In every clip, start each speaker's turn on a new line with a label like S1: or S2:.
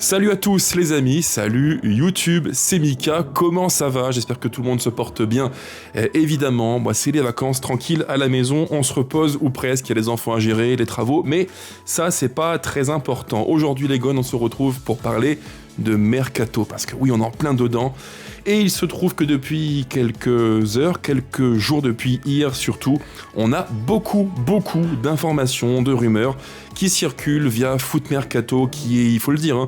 S1: Salut à tous les amis, salut YouTube, c'est Mika, comment ça va? J'espère que tout le monde se porte bien. Évidemment, moi c'est les vacances tranquilles à la maison, on se repose ou presque, il y a les enfants à gérer, les travaux, mais ça c'est pas très important. Aujourd'hui les gars, on se retrouve pour parler de Mercato, parce que oui, on est en plein dedans. Et il se trouve que depuis quelques heures, quelques jours, depuis hier surtout, on a beaucoup d'informations, de rumeurs qui circulent via Foot Mercato, qui est, il faut le dire,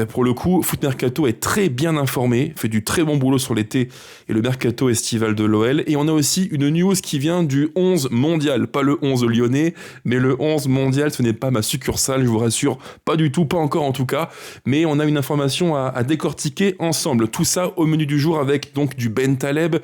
S1: pour le coup, Foot Mercato est très bien informé, fait du très bon boulot sur l'été et le mercato estival de l'OL. Et on a aussi une news qui vient du 11 mondial, pas le 11 lyonnais, mais le 11 mondial, ce n'est pas ma succursale, je vous rassure, pas du tout, pas encore en tout cas. Mais on a une information à décortiquer ensemble. Tout ça au menu du jour avec donc du Bentaleb,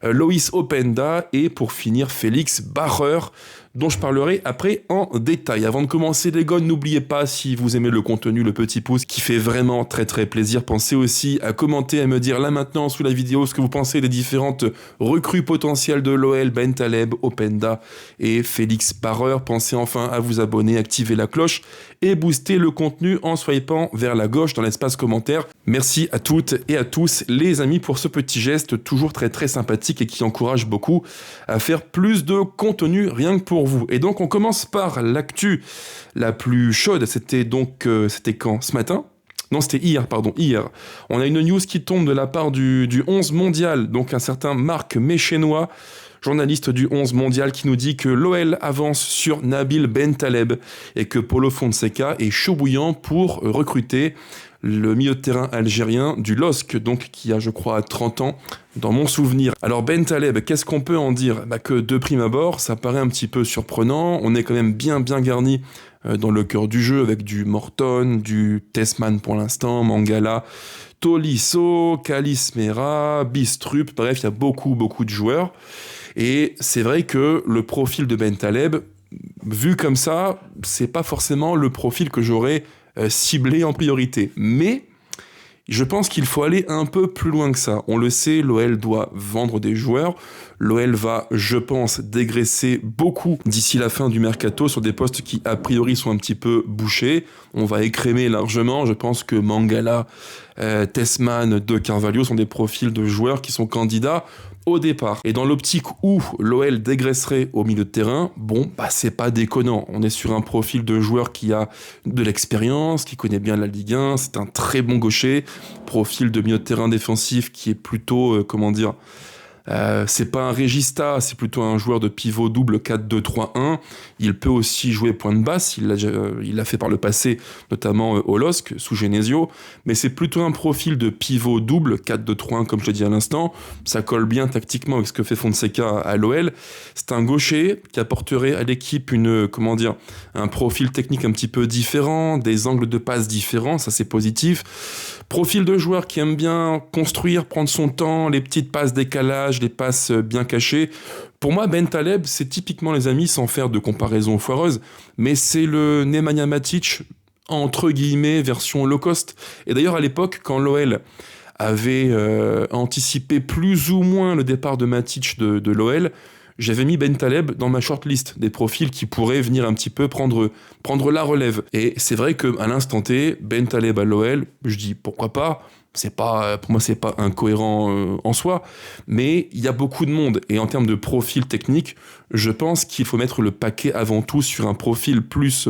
S1: Loïs Openda et pour finir Félix Barreur, dont je parlerai après en détail. Avant de commencer les gars, n'oubliez pas, si vous aimez le contenu, le petit pouce qui fait vraiment très plaisir. Pensez aussi à commenter, à me dire là maintenant sous la vidéo ce que vous pensez des différentes recrues potentielles de l'OL, Bentaleb, Openda et Félix Barreur. Pensez enfin à vous abonner, activer la cloche et booster le contenu en swipant vers la gauche dans l'espace commentaire. Merci à toutes et à tous les amis pour ce petit geste toujours très sympathique et qui encourage beaucoup à faire plus de contenu rien que pour vous. Et donc on commence par l'actu la plus chaude, c'était quand? Ce matin? Non, c'était hier. On a une news qui tombe de la part du 11 mondial, donc un certain Marc Méchénois, journaliste du 11 mondial, qui nous dit que l'OL avance sur Nabil Bentaleb et que Paulo Fonseca est chaud bouillant pour recruter le milieu de terrain algérien du LOSC, donc qui a je crois 30 ans dans mon souvenir. Alors Bentaleb, qu'est-ce qu'on peut en dire? Que de prime abord, ça paraît un petit peu surprenant, on est quand même bien garni dans le cœur du jeu avec du Morton, du Tessman pour l'instant, Mangala, Tolisso, Kalismera, Bistrup, bref, il y a beaucoup de joueurs. Et c'est vrai que le profil de Bentaleb, vu comme ça, c'est pas forcément le profil que j'aurais ciblé en priorité. Mais je pense qu'il faut aller un peu plus loin que ça. On le sait, l'OL doit vendre des joueurs. L'OL va, je pense, dégraisser beaucoup d'ici la fin du mercato sur des postes qui, a priori, sont un petit peu bouchés. On va écrémer largement. Je pense que Mangala, Tessman, De Carvalho sont des profils de joueurs qui sont candidats au départ. Et dans l'optique où l'OL dégraisserait au milieu de terrain, c'est pas déconnant. On est sur un profil de joueur qui a de l'expérience, qui connaît bien la Ligue 1, c'est un très bon gaucher, profil de milieu de terrain défensif qui est plutôt, c'est pas un régista, c'est plutôt un joueur de pivot double 4-2-3-1. Il peut aussi jouer point de basse, il l'a fait par le passé, notamment au LOSC, sous Genesio, mais c'est plutôt un profil de pivot double 4-2-3-1, comme je l'ai dit à l'instant. Ça colle bien tactiquement avec ce que fait Fonseca à l'OL. C'est un gaucher qui apporterait à l'équipe un profil technique un petit peu différent, des angles de passe différents, ça c'est positif. Profil de joueur qui aime bien construire, prendre son temps, les petites passes décalage, les passes bien cachées. Pour moi, Bentaleb, c'est typiquement, les amis, sans faire de comparaison foireuse, mais c'est le Nemanja Matic, entre guillemets, version low cost. Et d'ailleurs, à l'époque, quand l'OL avait anticipé plus ou moins le départ de Matic de l'OL, j'avais mis Bentaleb dans ma shortlist des profils qui pourraient venir un petit peu prendre la relève. Et c'est vrai qu'à l'instant T, Bentaleb à l'OL, je dis pourquoi pas, pour moi c'est pas incohérent en soi, mais il y a beaucoup de monde. Et en termes de profil technique, je pense qu'il faut mettre le paquet avant tout sur un profil plus,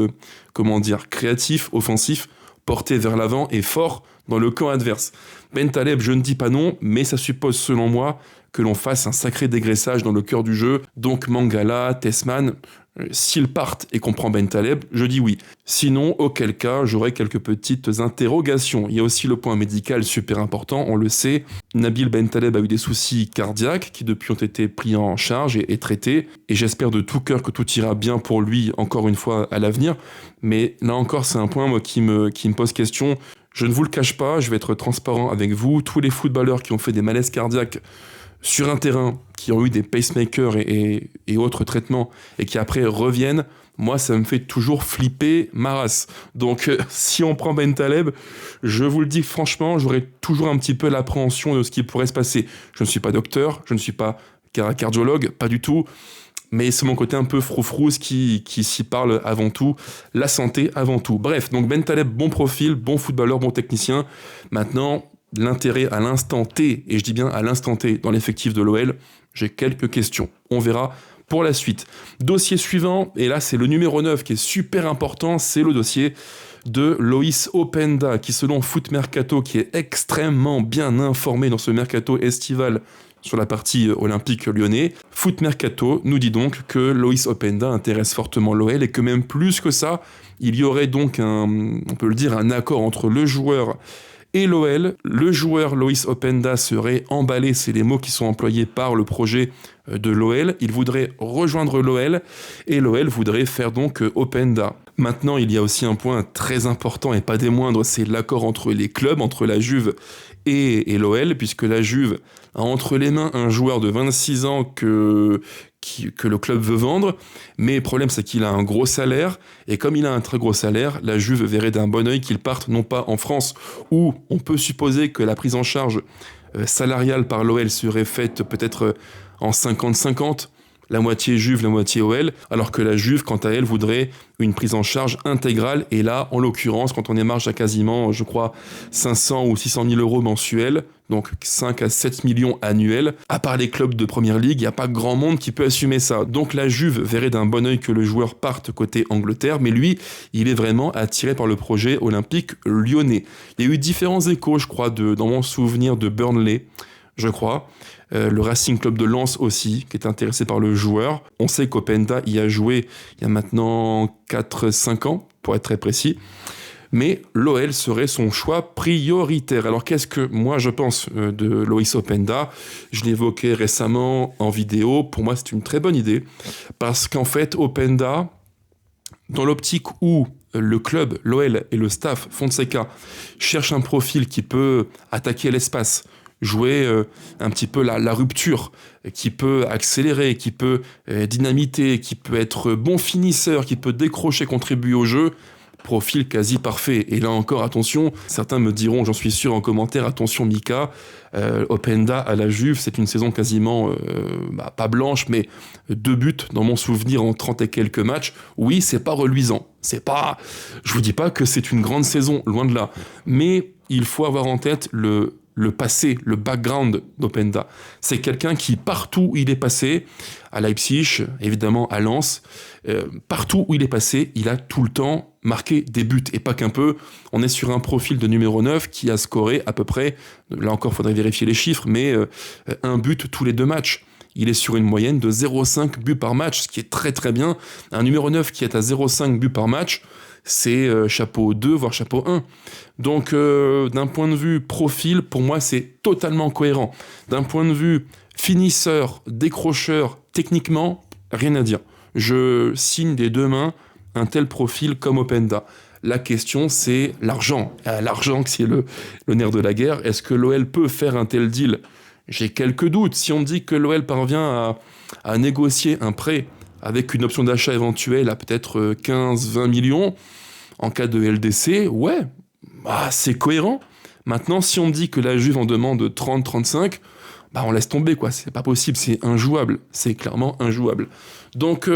S1: créatif, offensif, porté vers l'avant et fort dans le camp adverse. Bentaleb, je ne dis pas non, mais ça suppose selon moi que l'on fasse un sacré dégraissage dans le cœur du jeu. Donc Mangala, Tessman, s'ils partent et qu'on prend Bentaleb, je dis oui. Sinon, auquel cas, j'aurai quelques petites interrogations. Il y a aussi le point médical super important, on le sait. Nabil Bentaleb a eu des soucis cardiaques qui depuis ont été pris en charge et traités. Et j'espère de tout cœur que tout ira bien pour lui, encore une fois, à l'avenir. Mais là encore, c'est un point moi, qui me pose question. Je ne vous le cache pas, je vais être transparent avec vous. Tous les footballeurs qui ont fait des malaises cardiaques sur un terrain, qui ont eu des pacemakers et autres traitements, et qui après reviennent, moi ça me fait toujours flipper ma race. Donc si on prend Bentaleb, je vous le dis franchement, j'aurai toujours un petit peu l'appréhension de ce qui pourrait se passer. Je ne suis pas docteur, je ne suis pas cardiologue, pas du tout, mais c'est mon côté un peu froufrous qui s'y parle avant tout, la santé avant tout. Bref, donc Bentaleb, bon profil, bon footballeur, bon technicien. Maintenant, l'intérêt à l'instant T, et je dis bien à l'instant T, dans l'effectif de l'OL, j'ai quelques questions. On verra pour la suite. Dossier suivant, et là c'est le numéro 9 qui est super important, c'est le dossier de Loïs Openda, qui selon Foot Mercato, qui est extrêmement bien informé dans ce mercato estival sur la partie olympique lyonnais, Foot Mercato nous dit donc que Loïs Openda intéresse fortement l'OL et que même plus que ça, il y aurait donc on peut le dire, un accord entre le joueur et l'OL. Le joueur Loïs Openda serait emballé, c'est les mots qui sont employés par le projet de l'OL. Il voudrait rejoindre l'OL et l'OL voudrait faire donc Openda. Maintenant, il y a aussi un point très important et pas des moindres, c'est l'accord entre les clubs, entre la Juve et l'OL, puisque la Juve a entre les mains un joueur de 26 ans que le club veut vendre, mais le problème c'est qu'il a un gros salaire, et comme il a un très gros salaire, la Juve verrait d'un bon œil qu'il parte non pas en France, où on peut supposer que la prise en charge salariale par l'OL serait faite peut-être en 50-50, la moitié Juve, la moitié OL, alors que la Juve, quant à elle, voudrait une prise en charge intégrale. Et là, en l'occurrence, quand on émarge à quasiment, je crois, 500 ou 600 000 euros mensuels, donc 5 à 7 millions annuels, à part les clubs de première ligue, il n'y a pas grand monde qui peut assumer ça. Donc la Juve verrait d'un bon œil que le joueur parte côté Angleterre, mais lui, il est vraiment attiré par le projet olympique lyonnais. Il y a eu différents échos, je crois, dans mon souvenir de Burnley, je crois. Le Racing Club de Lens aussi, qui est intéressé par le joueur. On sait qu'Openda y a joué il y a maintenant 4-5 ans, pour être très précis. Mais l'OL serait son choix prioritaire. Alors qu'est-ce que moi je pense de Loïs Openda ? Je l'évoquais récemment en vidéo. Pour moi, c'est une très bonne idée. Parce qu'en fait, Openda, dans l'optique où le club, l'OL et le staff Fonseca cherchent un profil qui peut attaquer l'espace, jouer un petit peu la rupture, qui peut accélérer, qui peut dynamiter, qui peut être bon finisseur, qui peut décrocher, contribuer au jeu, profil quasi parfait. Et là encore, attention, certains me diront, j'en suis sûr en commentaire, attention Mika, Openda à la Juve, c'est une saison quasiment, pas blanche, mais 2 buts dans mon souvenir en 30 et quelques matchs. Oui, c'est pas reluisant. Je vous dis pas que c'est une grande saison, loin de là. Mais il faut avoir en tête le passé, le background d'Openda. C'est quelqu'un qui, partout où il est passé, à Leipzig, évidemment à Lens, partout où il est passé, il a tout le temps marqué des buts, et pas qu'un peu. On est sur un profil de numéro 9 qui a scoré à peu près, là encore, il faudrait vérifier les chiffres, mais 1 but tous les 2 matchs. Il est sur une moyenne de 0,5 buts par match, ce qui est très très bien. Un numéro 9 qui est à 0,5 buts par match, c'est chapeau 2, voire chapeau 1. Donc, d'un point de vue profil, pour moi, c'est totalement cohérent. D'un point de vue finisseur, décrocheur, techniquement, rien à dire. Je signe des 2 mains un tel profil comme Openda. La question, c'est l'argent. L'argent, qui est le nerf de la guerre. Est-ce que l'OL peut faire un tel deal ? J'ai quelques doutes. Si on me dit que l'OL parvient à négocier un prêt avec une option d'achat éventuelle à peut-être 15-20 millions, en cas de LDC, ouais, c'est cohérent. Maintenant, si on me dit que la Juve en demande 30-35, on laisse tomber, quoi. C'est pas possible, c'est injouable. C'est clairement injouable. Donc,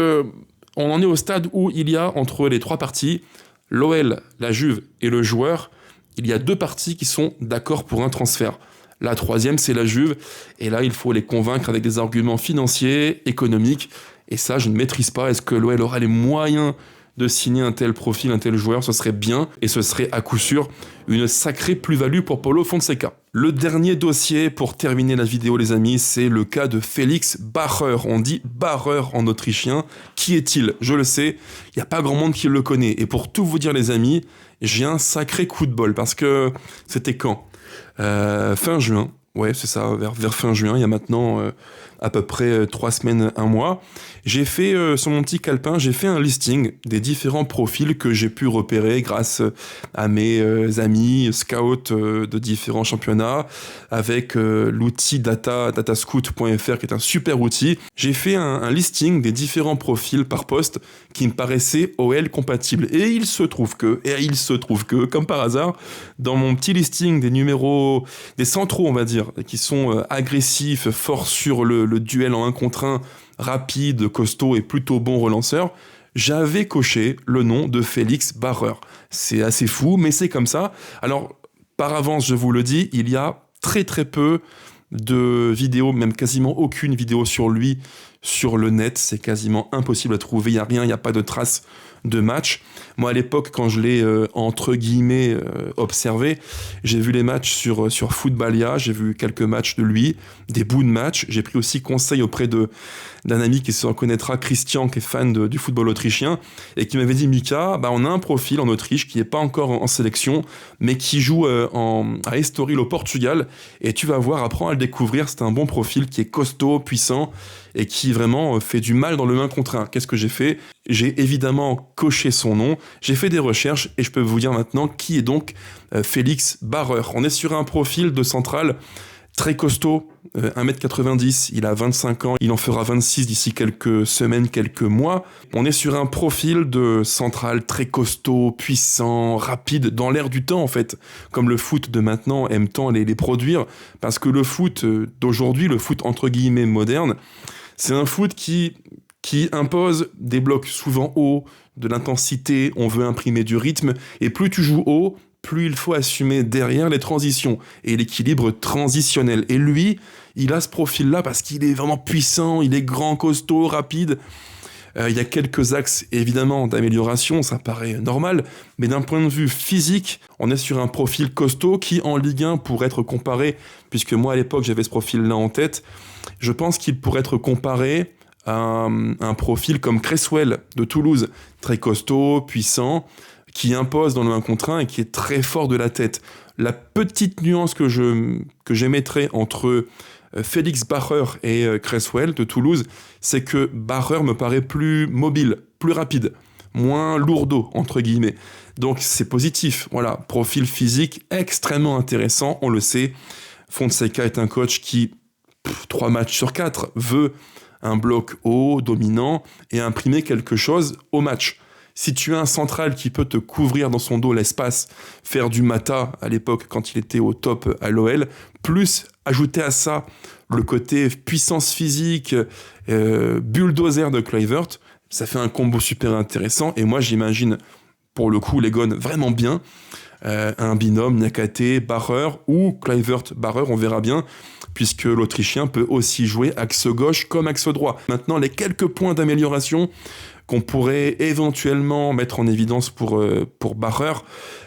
S1: on en est au stade où il y a, entre les 3 parties, l'OL, la Juve et le joueur, il y a 2 parties qui sont d'accord pour un transfert. La 3e, c'est la Juve. Et là, il faut les convaincre avec des arguments financiers, économiques. Et ça, je ne maîtrise pas. Est-ce que l'OL aura les moyens de signer un tel profil, un tel joueur? Ce serait bien. Et ce serait à coup sûr une sacrée plus-value pour Paulo Fonseca. Le dernier dossier pour terminer la vidéo, les amis, c'est le cas de Félix Bacher. On dit Bacher en autrichien. Qui est-il? Je le sais, il n'y a pas grand monde qui le connaît. Et pour tout vous dire, les amis, j'ai un sacré coup de bol. Parce que c'était quand fin juin. Ouais, c'est ça, vers fin juin, il y a maintenant à peu près 3 semaines, 1 mois. J'ai fait, sur mon petit calepin, j'ai fait un listing des différents profils que j'ai pu repérer grâce à mes amis scouts de différents championnats, avec l'outil datascout.fr qui est un super outil. J'ai fait un listing des différents profils par poste qui me paraissaient OL compatibles. Et il se trouve que, comme par hasard, dans mon petit listing des numéros, des centraux, on va dire, qui sont agressifs, forts sur le duel en 1 contre 1, rapide, costaud et plutôt bon relanceur, j'avais coché le nom de Félix Barreur. C'est assez fou, mais c'est comme ça. Alors, par avance, je vous le dis, il y a très très peu de vidéos, même quasiment aucune vidéo sur lui sur le net. C'est quasiment impossible à trouver, il n'y a rien, il n'y a pas de traces de match. Moi, à l'époque, quand je l'ai, entre guillemets, observé, j'ai vu les matchs sur Footballia, j'ai vu quelques matchs de lui, des bouts de matchs. J'ai pris aussi conseil auprès d'un ami qui se reconnaîtra, Christian, qui est fan du football autrichien, et qui m'avait dit, Mika, on a un profil en Autriche qui n'est pas encore en sélection, mais qui joue à Estoril au Portugal, et tu vas voir, apprends à le découvrir, c'est un bon profil qui est costaud, puissant, et qui vraiment fait du mal dans le 1 contre 1. Qu'est-ce que j'ai fait ? J'ai évidemment coché son nom, j'ai fait des recherches, et je peux vous dire maintenant qui est donc Félix Barreur. On est sur un profil de central très costaud, 1m90, il a 25 ans, il en fera 26 d'ici quelques semaines, quelques mois. On est sur un profil de central très costaud, puissant, rapide, dans l'air du temps en fait, comme le foot de maintenant aime tant les produire, parce que le foot d'aujourd'hui, le foot entre guillemets moderne, c'est un foot qui impose des blocs souvent hauts, de l'intensité, on veut imprimer du rythme, et plus tu joues haut, plus il faut assumer derrière les transitions et l'équilibre transitionnel. Et lui, il a ce profil-là parce qu'il est vraiment puissant, il est grand, costaud, rapide. Il y a quelques axes, évidemment, d'amélioration, ça paraît normal, mais d'un point de vue physique, on est sur un profil costaud qui, en Ligue 1, pourrait être comparé, puisque moi, à l'époque, j'avais ce profil-là en tête, je pense qu'il pourrait être comparé à un profil comme Cresswell de Toulouse, très costaud, puissant, qui impose dans le 1 contre 1 et qui est très fort de la tête. La petite nuance que j'émettrais entre Félix Barreur et Cresswell de Toulouse, c'est que Barreur me paraît plus mobile, plus rapide, moins lourdeau, entre guillemets. Donc c'est positif, voilà, profil physique extrêmement intéressant, on le sait. Fonseca est un coach qui, 3 matchs sur 4, veut un bloc haut, dominant, et imprimer quelque chose au match. Si tu as un central qui peut te couvrir dans son dos l'espace, faire du Mata à l'époque quand il était au top à l'OL, plus ajouter à ça le côté puissance physique, bulldozer de Kluivert, ça fait un combo super intéressant. Et moi j'imagine pour le coup les Gones vraiment bien, un binôme Niakhaté-Barreur ou Kluivert-Barreur, on verra bien, puisque l'Autrichien peut aussi jouer axe gauche comme axe droit. Maintenant les quelques points d'amélioration qu'on pourrait éventuellement mettre en évidence pour Barreur.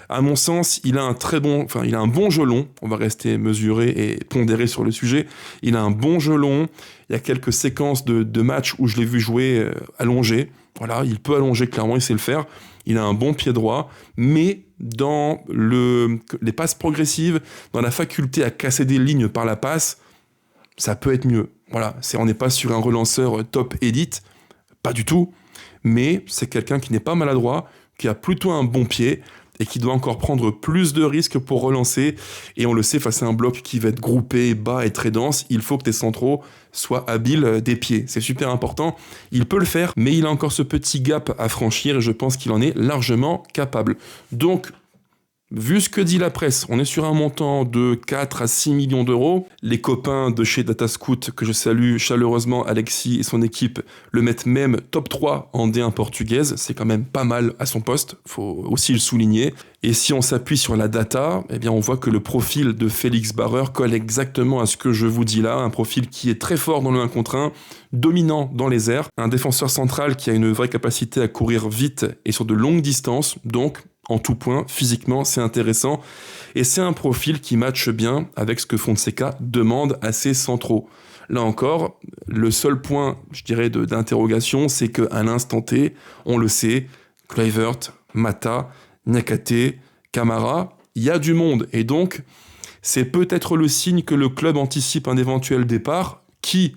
S1: À mon sens, il a un bon gelon. On va rester mesuré et pondéré sur le sujet. Il a un bon gelon. Il y a quelques séquences de matchs où je l'ai vu jouer allongé. Voilà, il peut allonger clairement, il sait le faire. Il a un bon pied droit, mais dans les passes progressives, dans la faculté à casser des lignes par la passe, ça peut être mieux. Voilà, on n'est pas sur un relanceur top élite, pas du tout. Mais c'est quelqu'un qui n'est pas maladroit, qui a plutôt un bon pied et qui doit encore prendre plus de risques pour relancer. Et on le sait, face à un bloc qui va être groupé, bas et très dense, il faut que tes centraux soient habiles des pieds. C'est super important. Il peut le faire, mais il a encore ce petit gap à franchir et je pense qu'il en est largement capable. Donc, vu ce que dit la presse, on est sur un montant de 4 à 6 millions d'euros. Les copains de chez Datascout, que je salue chaleureusement, Alexis et son équipe, le mettent même top 3 en D1 portugaise. C'est quand même pas mal à son poste, faut aussi le souligner. Et si on s'appuie sur la data, eh bien on voit que le profil de Félix Barreur colle exactement à ce que je vous dis là. Un profil qui est très fort dans le 1 contre 1, dominant dans les airs. Un défenseur central qui a une vraie capacité à courir vite et sur de longues distances, donc en tout point, physiquement, c'est intéressant. Et c'est un profil qui matche bien avec ce que Fonseca demande à ses centraux. Là encore, le seul point, je dirais, d'interrogation, c'est qu'à l'instant T, on le sait, Kluivert, Mata, Niakhaté, Camara, il y a du monde. Et donc, c'est peut-être le signe que le club anticipe un éventuel départ qui...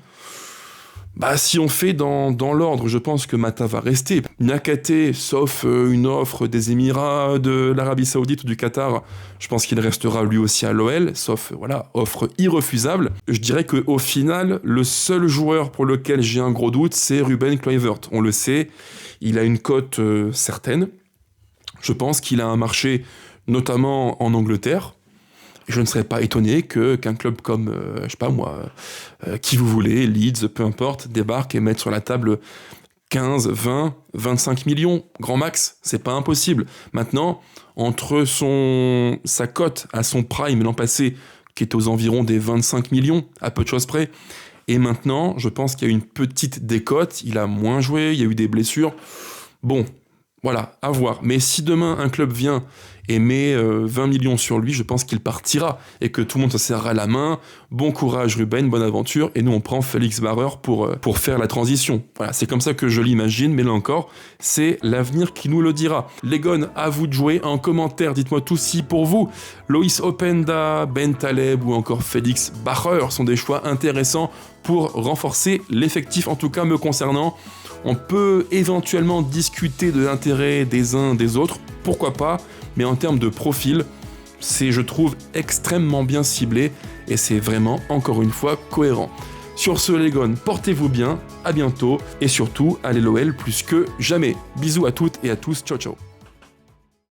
S1: si on fait dans l'ordre, je pense que Mata va rester. Niakhaté, sauf une offre des Émirats, de l'Arabie Saoudite ou du Qatar, je pense qu'il restera lui aussi à l'OL, sauf, offre irrefusable. Je dirais qu'au final, le seul joueur pour lequel j'ai un gros doute, c'est Ruben Kluivert. On le sait, il a une cote certaine. Je pense qu'il a un marché, notamment en Angleterre. je ne serais pas étonné qu'un club comme, je sais pas moi, qui vous voulez, Leeds, peu importe, débarque et mette sur la table 15, 20, 25 millions, grand max, c'est pas impossible. Maintenant, entre sa cote à son prime l'an passé, qui est aux environs des 25 millions, à peu de choses près, et maintenant, je pense qu'il y a une petite décote, il a moins joué, il y a eu des blessures. Bon, voilà, à voir. Mais si demain un club vient et met 20 millions sur lui, je pense qu'il partira et que tout le monde se serrera la main. Bon courage Ruben, bonne aventure. Et nous on prend Félix Barreur pour faire la transition. Voilà, c'est comme ça que je l'imagine, mais là encore, c'est l'avenir qui nous le dira. Les Gones, à vous de jouer. En commentaire, dites-moi tout si pour vous, Loïs Openda, Ben Taleb ou encore Félix Barreur sont des choix intéressants pour renforcer l'effectif, en tout cas me concernant. On peut éventuellement discuter de l'intérêt des uns des autres, pourquoi pas, mais en termes de profil, c'est, je trouve, extrêmement bien ciblé et c'est vraiment, encore une fois, cohérent. Sur ce, les Gones, portez-vous bien, à bientôt et surtout, allez l'OL plus que jamais. Bisous à toutes et à tous, ciao ciao.